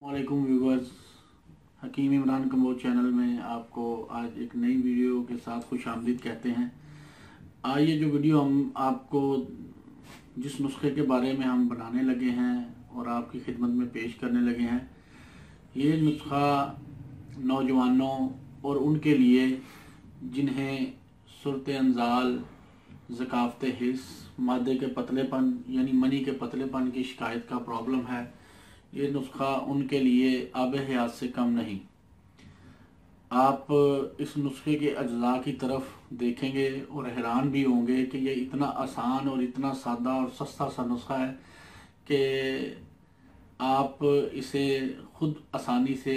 वालेकुम व्यूवर्स, हकीम इमरान कम्बोज चैनल में आपको आज एक नई वीडियो के साथ खुशामदीद कहते हैं। आज ये जो वीडियो हम आपको जिस नुस्खे के बारे में हम बनाने लगे हैं और आपकी खिदमत में पेश करने लगे हैं, ये नुस्खा नौजवानों और उनके लिए जिन्हें सूरत अंजाल, ज़काफ़त हिस्स, मादे के पतलेपन यानी मनी के पतलेपन की शिकायत का प्रॉब्लम है, ये नुस्खा उनके लिए आब हयात से कम नहीं। आप इस नुस्खे के अज्जा की तरफ देखेंगे और हैरान भी होंगे कि ये इतना आसान और इतना सादा और सस्ता सा नुस्खा है कि आप इसे खुद आसानी से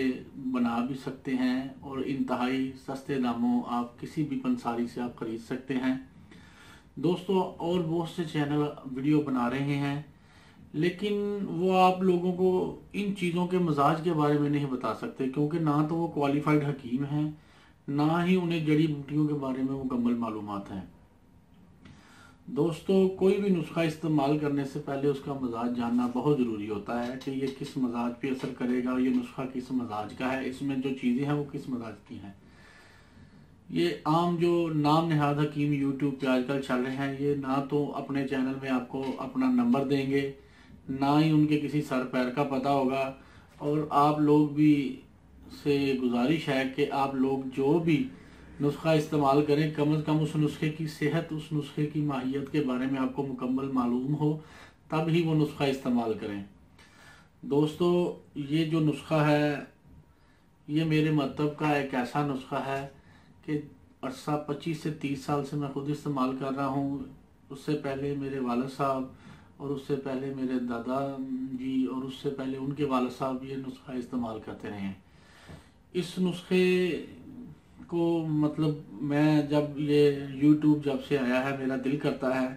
बना भी सकते हैं और इंतहाई सस्ते दामों आप किसी भी पंसारी से आप ख़रीद सकते हैं। दोस्तों, और बहुत से चैनल वीडियो बना रहे हैं, लेकिन वो आप लोगों को इन चीज़ों के मजाज के बारे में नहीं बता सकते, क्योंकि ना तो वो क्वालिफाइड हकीम हैं, ना ही उन्हें जड़ी बूटियों के बारे में मुकम्मल मालूमात हैं। दोस्तों, कोई भी नुस्खा इस्तेमाल करने से पहले उसका मजाज जानना बहुत ज़रूरी होता है कि ये किस मजाज पे असर करेगा, ये नुस्खा किस मजाज का है, इसमें जो चीज़ें हैं वो किस मजाज की हैं। ये आम जो नाम नहाद हकीम यूट्यूब पे आजकल चल रहे हैं, ये ना तो अपने चैनल में आपको अपना नंबर देंगे, ना ही उनके किसी सर पैर का पता होगा। और आप लोग भी से गुजारिश है कि आप लोग जो भी नुस्खा इस्तेमाल करें, कम से कम उस नुस्खे की सेहत, उस नुस्खे की माहियत के बारे में आपको मुकम्मल मालूम हो, तब ही वो नुस्खा इस्तेमाल करें। दोस्तों, ये जो नुस्खा है, ये मेरे मतलब का एक ऐसा नुस्खा है कि अरसा 25 से 30 साल से मैं खुद इस्तेमाल कर रहा हूँ। उससे पहले मेरे वालिद साहब, और उससे पहले मेरे दादा जी, और उससे पहले उनके वालिद साहब ये नुस्खा इस्तेमाल करते रहे हैं। इस नुस्खे को मतलब मैं जब ये यूट्यूब जब से आया है, मेरा दिल करता है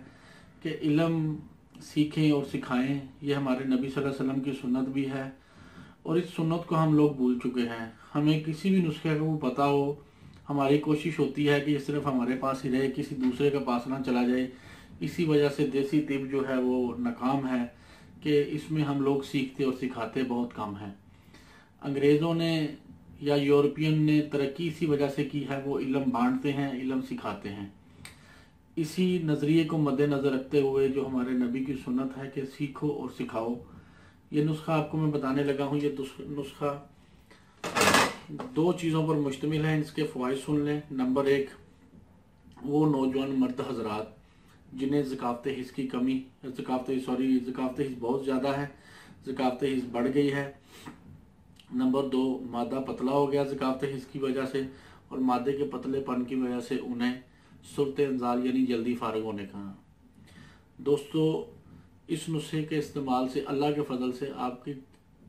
कि इल्म सीखें और सिखाएं। ये हमारे नबी सल्लल्लाहु अलैहि वसल्लम की सुन्नत भी है, और इस सुन्नत को हम लोग भूल चुके हैं। हमें किसी भी नुस्खे को पता हो, हमारी कोशिश होती है कि ये सिर्फ हमारे पास ही रहे, किसी दूसरे के पास ना चला जाए। इसी वजह से देसी तिब जो है वो नाकाम है कि इसमें हम लोग सीखते और सिखाते बहुत कम हैं। अंग्रेज़ों ने या यूरोपियन ने तरक्की इसी वजह से की है, वो इल्म बांटते हैं, इल्म सिखाते हैं। इसी नज़रिए को मद्देनज़र रखते हुए जो हमारे नबी की सुन्नत है कि सीखो और सिखाओ, ये नुस्खा आपको मैं बताने लगा हूँ। ये नुस्खा 2 चीज़ों पर मुश्तमिल है, इसके फ़वाइद सुन लें। नंबर 1, वो नौजवान मर्द हजरात जिन्हें ज़काफ़त हिस्स की कमी, ज़काफ़त हिस्स बहुत ज़्यादा है, ज़काफ़त हिस्स बढ़ गई है। नंबर 2, मादा पतला हो गया ज़काफ़त हिस्स की वजह से, और मादे के पतलेपन की वजह से उन्हें सूरत अंजाल यानी जल्दी फारग होने का। दोस्तों, इस नुस्खे के इस्तेमाल से अल्लाह के फजल से आपकी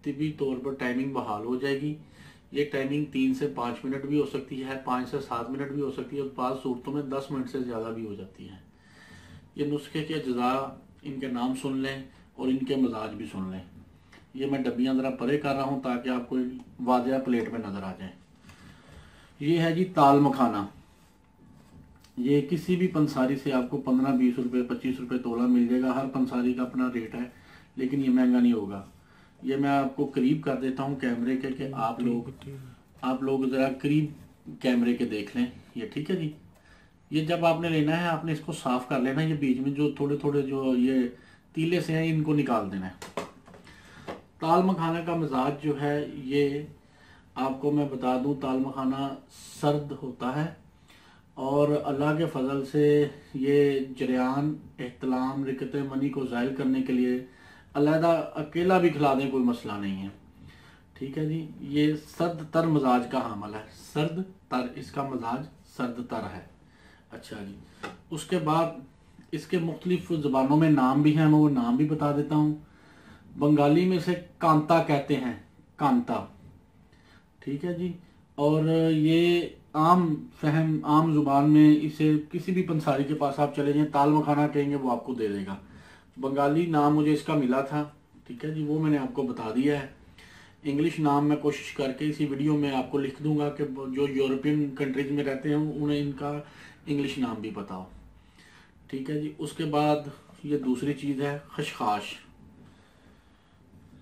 तिबी तौर पर टाइमिंग बहाल हो जाएगी। ये टाइमिंग 3 से 5 मिनट भी हो सकती है, 5 से 7 मिनट भी हो सकती है, और बाद सूरतों में 10 मिनट से ज़्यादा भी हो जाती है। ये नुस्खे के अज्जा, इनके नाम सुन लें और इनके मजाज भी सुन लें। ये मैं डब्बियाँ ज़रा परे कर रहा हूँ ताकि आपको वाज़ेह प्लेट में नज़र आ जाए। ये है जी ताल मखाना। ये किसी भी पंसारी से आपको 15-20 रुपये, 25 रुपये तोला मिल जाएगा। हर पंसारी का अपना रेट है, लेकिन ये महंगा नहीं होगा। ये मैं आपको करीब कर देता हूँ कैमरे के कि आप लोग ज़रा करीब कैमरे के देख लें। ये ठीक है जी। ये जब आपने लेना है, आपने इसको साफ़ कर लेना है। ये बीच में जो थोड़े थोड़े जो ये तीले से हैं, इनको निकाल देना है। ताल मखाना का मिजाज जो है, ये आपको मैं बता दूं, ताल मखाना सर्द होता है, और अल्लाह के फजल से ये जरियान, एहतलाम, रिकत मनी को ज़ायल करने के लिए अलहदा अकेला भी खिला दें, कोई मसला नहीं है। ठीक है जी। ये सर्द तर मिजाज का हामल है, सर्द तर, इसका मिजाज सर्द तर है। अच्छा जी। उसके बाद इसके मुख्तलिफ ज़बानों में नाम भी हैं, मैं वो नाम भी बता देता हूँ। बंगाली में से कांता कहते हैं, कांता। ठीक है जी। और ये आम जुबान में इसे किसी भी पंसारी के पास आप चले जाएं, ताल मखाना कहेंगे, वो आपको दे देगा। बंगाली नाम मुझे इसका मिला था, ठीक है जी, वो मैंने आपको बता दिया है। इंग्लिश नाम मैं कोशिश करके इसी वीडियो में आपको लिख दूंगा कि जो यूरोपियन कंट्रीज में रहते हैं उन्हें इनका इंग्लिश नाम भी पता हो। ठीक है जी। उसके बाद ये दूसरी चीज़ है खशखाश।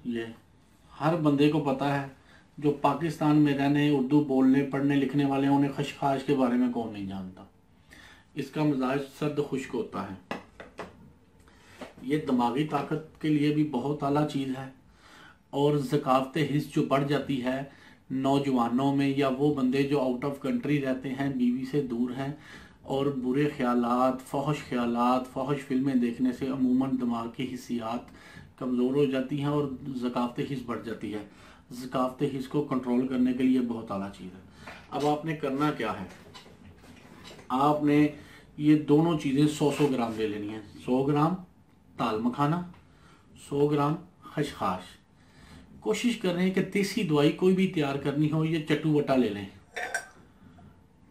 ये हर बंदे को पता है, जो पाकिस्तान में रहने, उर्दू बोलने पढ़ने लिखने वाले हैं, उन्हें खशखाश के बारे में कौन नहीं जानता। इसका मिजाज सर्द खुश्क होता है। ये दिमागी ताकत के लिए भी बहुत आला चीज़ है। और ज़कावत हिस्स जो बढ़ जाती है नौजवानों में, या वो बंदे जो आउट ऑफ कंट्री रहते हैं, बीवी से दूर हैं, और बुरे ख्यालात, फहश फिल्में देखने से अमूमन दिमाग की हिस्सियात कमज़ोर हो जाती हैं और ज़कावत हिस्स बढ़ जाती है। ज़कावत हिस्स को कंट्रोल करने के लिए बहुत आला चीज़ है। अब आपने करना क्या है, आपने ये दोनों चीज़ें 100 ग्राम ले लेनी है। 100 ग्राम दाल मखाना, 100 ग्राम खशखाश। कोशिश कर रहे हैं कि देसी दवाई कोई भी तैयार करनी हो, ये चट्टू वटा ले लें।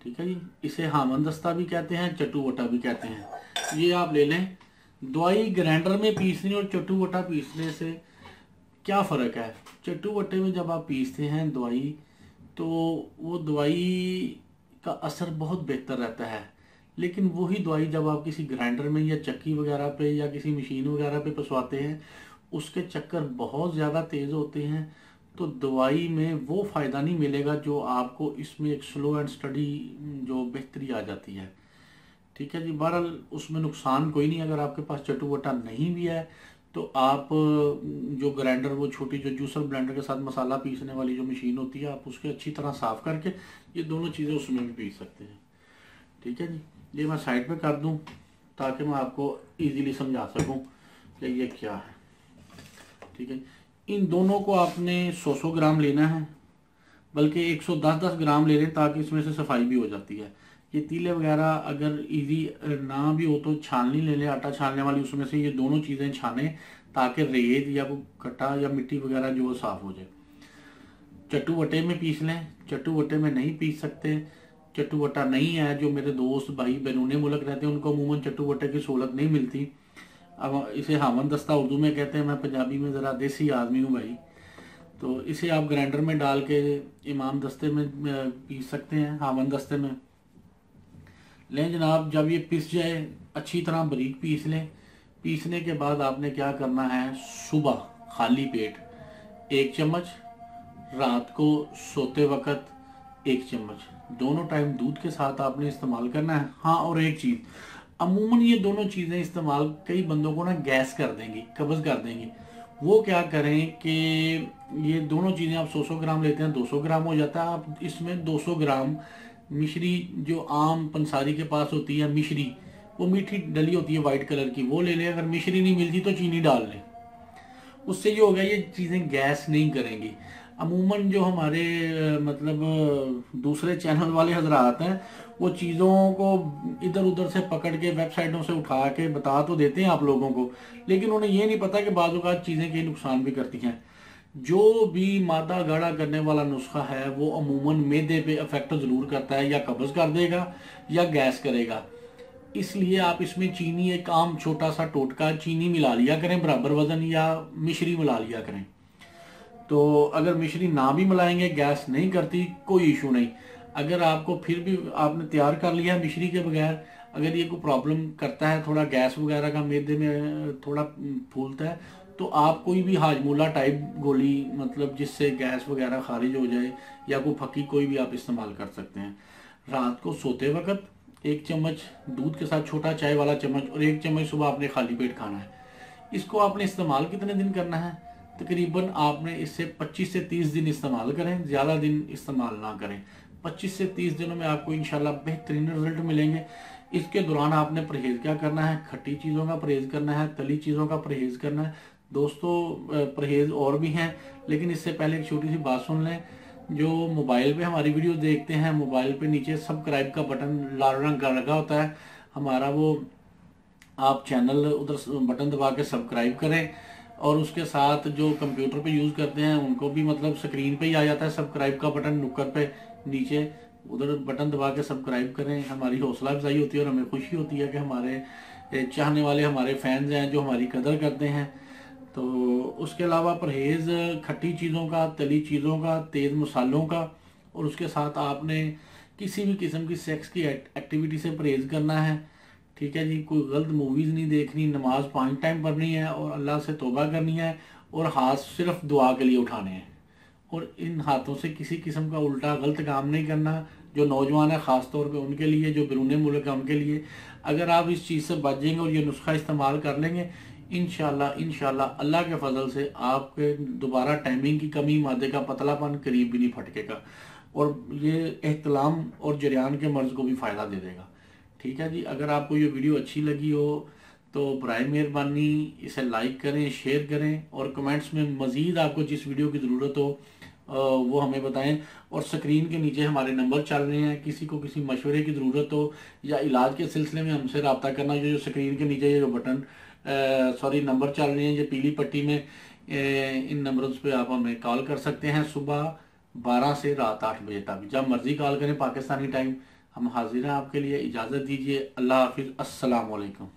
ठीक है जी, इसे हामन दस्ता भी कहते हैं, चट्टू वटा भी कहते हैं। ये आप ले लें। दवाई ग्राइंडर में पीसनी और चट्टू वटा पीसने से क्या फ़र्क है? चट्टू वटे में जब आप पीसते हैं दवाई, तो वो दवाई का असर बहुत बेहतर रहता है। लेकिन वही दवाई जब आप किसी ग्राइंडर में या चक्की वगैरह पे या किसी मशीन वगैरह पे पिसवाते हैं, उसके चक्कर बहुत ज़्यादा तेज़ होते हैं, तो दवाई में वो फ़ायदा नहीं मिलेगा जो आपको इसमें एक स्लो एंड स्टडी जो बेहतरी आ जाती है। ठीक है जी, बहरहाल उसमें नुकसान कोई नहीं। अगर आपके पास चट्टू वटा नहीं भी है तो आप जो ग्राइंडर, वो छोटी जो जूसर ब्लेंडर के साथ मसाला पीसने वाली जो मशीन होती है, आप उसके अच्छी तरह साफ़ करके ये दोनों चीज़ें उसमें भी पीस सकते हैं। ठीक है जी, ये मैं साइड पे कर दूं ताकि मैं आपको इजीली समझा सकूं कि ये क्या है। ठीक है, इन दोनों को आपने 100 ग्राम लेना है, बल्कि 110 ग्राम ले लें ताकि इसमें से सफाई भी हो जाती है। ये तीले वगैरह अगर इजी ना भी हो तो छाननी ले लें, आटा छानने वाली, उसमें से ये दोनों चीज़ें छानें ताकि रेत या कोई कटा या मिट्टी वगैरह जो साफ़ हो जाए। चट्टू वटे में पीस लें। चट्टू वटे में नहीं पीस सकते, चट्टू वटा नहीं है, जो मेरे दोस्त भाई बैरून मुल्क रहते हैं उनको अमूमन चट्टू वटे की सहूलत नहीं मिलती। अब इसे हामन दस्ता उर्दू में कहते हैं, मैं पंजाबी में ज़रा देसी आदमी हूँ भाई। तो इसे आप ग्राइंडर में डाल के इमाम दस्ते में पीस सकते हैं, हामन दस्ते में लें जनाब। जब ये पिस जाए अच्छी तरह बारीक पीस लें। पीसने के बाद आपने क्या करना है, सुबह खाली पेट 1 चम्मच, रात को सोते वक्त 1 चम्मच, दोनों टाइम दूध के साथ आपने इस्तेमाल करना है। हाँ, और एक चीज़, अमूमन ये दोनों चीज़ें इस्तेमाल कई बंदों को ना गैस कर देंगी, कब्ज़ कर देंगी। वो क्या करें कि ये दोनों चीज़ें आप 100 ग्राम लेते हैं, 200 ग्राम हो जाता है। आप इसमें 200 ग्राम मिश्री, जो आम पंसारी के पास होती है मिश्री, वो मीठी डली होती है वाइट कलर की, वो ले लें। अगर मिश्री नहीं मिलती तो चीनी डाल लें। उससे ये हो गया, ये चीज़ें गैस नहीं करेंगी। अमूमन जो हमारे मतलब दूसरे चैनल वाले हजरात हैं, वो चीज़ों को इधर उधर से पकड़ के वेबसाइटों से उठा के बता तो देते हैं आप लोगों को, लेकिन उन्हें ये नहीं पता कि बाज़ औक़ात चीज़ें कई नुकसान भी करती हैं। जो भी मादा गाढ़ा करने वाला नुस्खा है वो अमूमन मैदे पे इफेक्ट ज़रूर करता है, या कब्ज़ कर देगा या गैस करेगा। इसलिए आप इसमें चीनी, एक आम छोटा सा टोटका चीनी मिला लिया करें बराबर वज़न, या मिश्री मिला लिया करें। तो अगर मिश्री ना भी मिलाएंगे, गैस नहीं करती, कोई इशू नहीं। अगर आपको फिर भी आपने तैयार कर लिया मिश्री के बगैर, अगर ये कोई प्रॉब्लम करता है, थोड़ा गैस वगैरह का मैदे में थोड़ा फूलता है, तो आप कोई भी हाजमोला टाइप गोली, मतलब जिससे गैस वगैरह खारिज हो जाए, या कोई फकी कोई भी आप इस्तेमाल कर सकते हैं। रात को सोते वक्त 1 चम्मच दूध के साथ, छोटा चाय वाला चम्मच, और 1 चम्मच सुबह आपने खाली पेट खाना है। इसको आपने इस्तेमाल कितने दिन करना है? तकरीबन आपने इससे 25 से 30 दिन इस्तेमाल करें, ज़्यादा दिन इस्तेमाल ना करें। 25 से 30 दिनों में आपको इंशाल्लाह बेहतरीन रिजल्ट मिलेंगे। इसके दौरान आपने परहेज़ क्या करना है? खट्टी चीज़ों का परहेज़ करना है, तली चीज़ों का परहेज़ करना है। दोस्तों, परहेज़ और भी हैं, लेकिन इससे पहले एक छोटी सी बात सुन लें। जो मोबाइल पे हमारी वीडियो देखते हैं, मोबाइल पे नीचे सब्सक्राइब का बटन लाल रंग का लगा होता है हमारा, वो आप चैनल उधर बटन दबा के सब्सक्राइब करें। और उसके साथ जो कंप्यूटर पे यूज़ करते हैं उनको भी मतलब स्क्रीन पे ही आ जाता है सब्सक्राइब का बटन, नुक्कर पे नीचे, उधर बटन दबा के सब्सक्राइब करें। हमारी हौसला अफजाई होती है और हमें खुशी होती है कि हमारे चाहने वाले, हमारे फैंस हैं जो हमारी कदर करते हैं। तो उसके अलावा परहेज़ खट्टी चीज़ों का, तली चीज़ों का, तेज़ मसालों का, और उसके साथ आपने किसी भी किस्म की सेक्स की एक्टिविटी से परहेज़ करना है। ठीक है जी, कोई गलत मूवीज़ नहीं देखनी, नमाज 5 टाइम पढ़नी है और अल्लाह से तौबा करनी है, और हाथ सिर्फ दुआ के लिए उठाने हैं, और इन हाथों से किसी किस्म का उल्टा गलत काम नहीं करना। जो नौजवान है ख़ास तौर पे उनके लिए, जो बैरून मुल्क है उनके लिए, अगर आप इस चीज़ से बच जाएंगे और ये नुस्खा इस्तेमाल कर लेंगे, इंशाल्लाह अल्लाह के फजल से आपके दोबारा टाइमिंग की कमी, मादे का पतलापन करीब भी नहीं फटकेगा, और ये एहतलाम और जरियान के मर्ज को भी फ़ायदा दे देगा। ठीक है जी, अगर आपको ये वीडियो अच्छी लगी हो तो बराए मेहरबानी इसे लाइक करें, शेयर करें, और कमेंट्स में मज़ीद आपको जिस वीडियो की ज़रूरत हो वो हमें बताएं। और स्क्रीन के नीचे हमारे नंबर चल रहे हैं, किसी को किसी मशवरे की ज़रूरत हो या इलाज के सिलसिले में हमसे रब्ता करना, जो स्क्रीन के नीचे ये जो बटन नंबर चल रहे हैं, ये पीली पट्टी में, इन नंबरों पे आप हमें कॉल कर सकते हैं सुबह 12 से रात 8 बजे तक। जब मर्जी कॉल करें पाकिस्तानी टाइम, हम हाजिर हैं आपके लिए। इजाज़त दीजिए, अल्लाह हाफिज़, अस्सलाम वालेकुम।